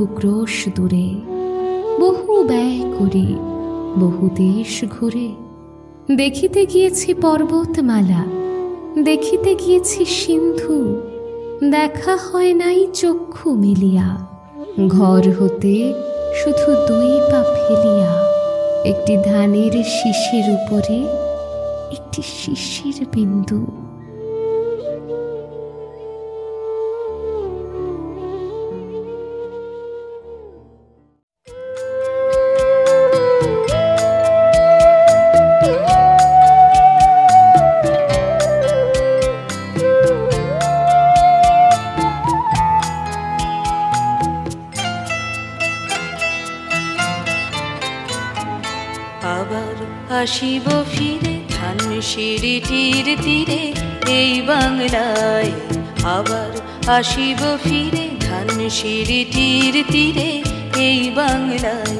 বহু ক্রোশ দূরে, বহু ব্যয় করে, বহু দেশ ঘুরে। দেখিতে গিয়েছি পর্বতমালা, দেখিতে গিয়েছি সিন্ধু, দেখা হয় নাই চক্ষু মিলিয়া। ঘর হতে শুধু দুই পা ফেলিয়া, একটি ধানের শীষের উপরে একটি শিশির বিন্দু। আবার আসিব ফিরে ধানসিঁড়িটির তীরে এই বাংলায়। আবার আসিব ফিরে ধানসিঁড়িটির তীরে এই বাংলায়।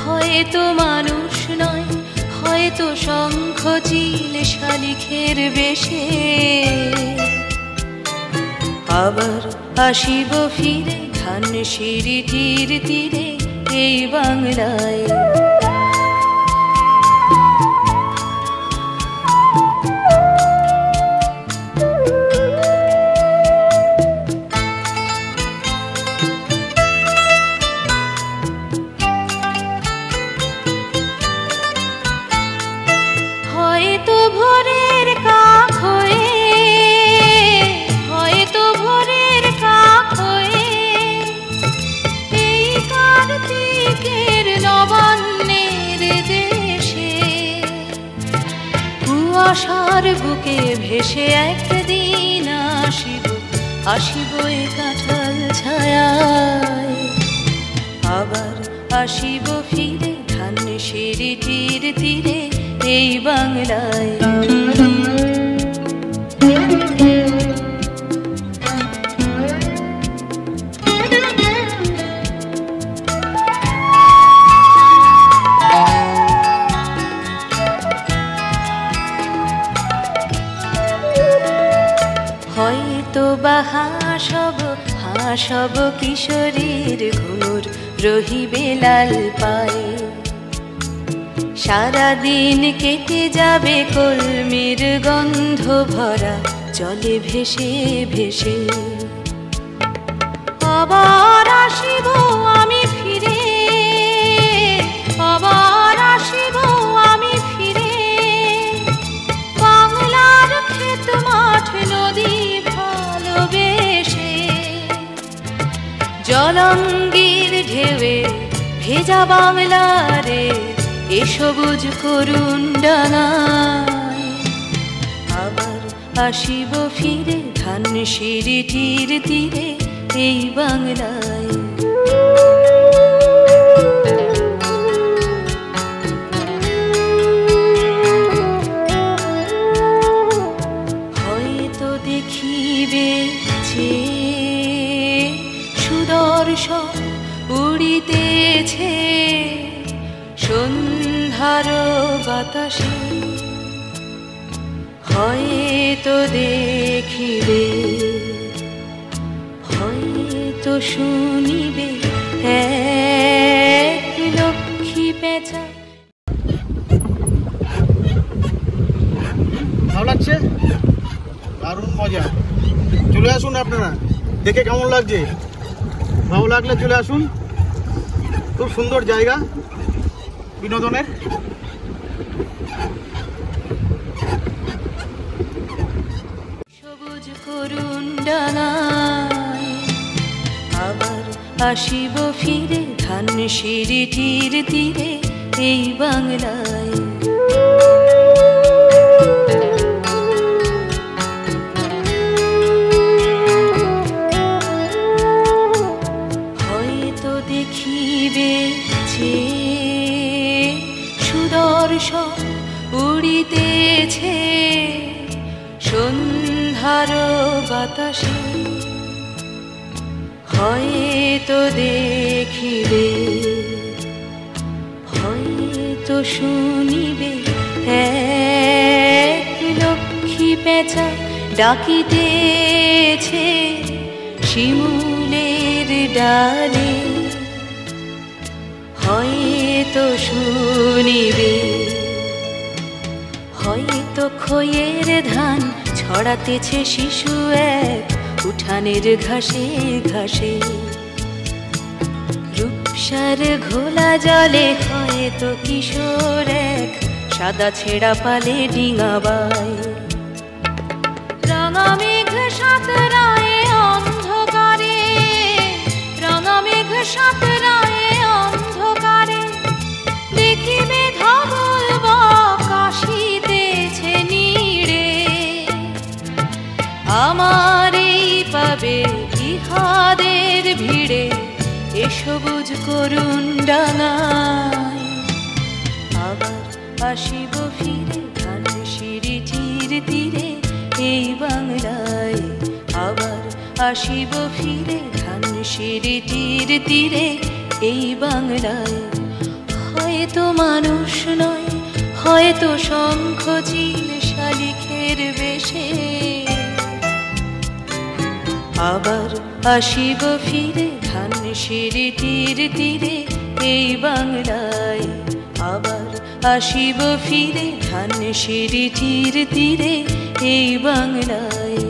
হয়তো মানুষ নয়, হয়তো শঙ্খ চিল শালিখের বেশে। আবার আসিব ফিরে ধানসিঁড়িটির তীরে এই বাংলায়। হয়তো ভোরের কাক হয়ে, হয়তো ভোরের কাক হয়ে এই কার্তিকের নবান্নের দেশে কুয়াশার বুকে ভেসে একদিন আসিব, আসিব এ কাঁঠাল ছায়ায়। আবার আসিব ফিরে ধানসিঁড়িটির তীরে এই বাংলায়। হয়তো বা হাসব কিশোরীর ঘুঙুর রহিবে লাল পায়ে। সারাদিন কেটে যাবে কলমির গন্ধ ভরা জলে ভেসে ভেসে। আবার আসিব আমি ফিরে, আবার আসিব আমি ফিরে বাংলার ক্ষেত মাঠ নদী ভালোবেসে। জলঙ্গির ঢেউয়ে ভেজা বাংলারে এ সবুজ করুণ ডাঙায়। আবার আসিব ফিরে ধানসিঁড়িটির তীরে এই বাংলায়। হয়তো দেখিবে যে সুদর্শন উড়িতেছে সন্ধ্যার বাতাসে। হয়তো দেখিবে, হয়তো শুনিবে এক লক্ষ্মী পেঁচা। ভালো লাগছে, দারুণ মজা। চলে আসুন আপনারা, দেখে কেমন লাগছে? ভালো লাগলে চলে আসুন। খুব সুন্দর জায়গা বিনোদনের। সবুজ করুণ ডাঙায় আবার আসিব ফিরে ধানসিঁড়িটির তীরে এই বাংলায়। হয়তো দেখিবে যে সুদর্শন উড়িতেছে সন্ধ্যার বাতাসে। হয়তো দেখিবে, হয়তো শুনিবে এক লক্ষ্মী পেঁচা ডাকিতেছে শিমুলের ডালে। তো শুনিবে। হয়তো খইয়ের ধান ছড়াতেছে শিশু এক উঠানের ঘাসে ঘাসে, রূপসার ঘোলা জলে হয়তো কিশোর এক সাদা ছেঁড়া পালে ডিঙাবাই। রাঙা মেঘ সাঁতরায় অন্ধকারে, রাঙা মেঘ সাঁতরায় অন্ধকারে, দেখিবে ধবল বক আসিতেছে নীড়ে। আমার এই পাবে ইহাদের ভিড়ে এ সবুজ করুণ ডাঙায়। আবার আসিব ফিরে ধানসিঁড়িটির তীরে এই বাংলায়, আবার আসিব ফিরে ধানসিঁড়িটির তীরে এই বাংলায়। হয়তো মানুষ নয়, হয়তো শঙ্খ চিল শালিখের বেশে, আবার আসিব ফিরে ধানসিঁড়িটির তীরে এই বাংলায়, আবার আসিব ফিরে ধানসিঁড়িটির তীরে এই বাংলায়।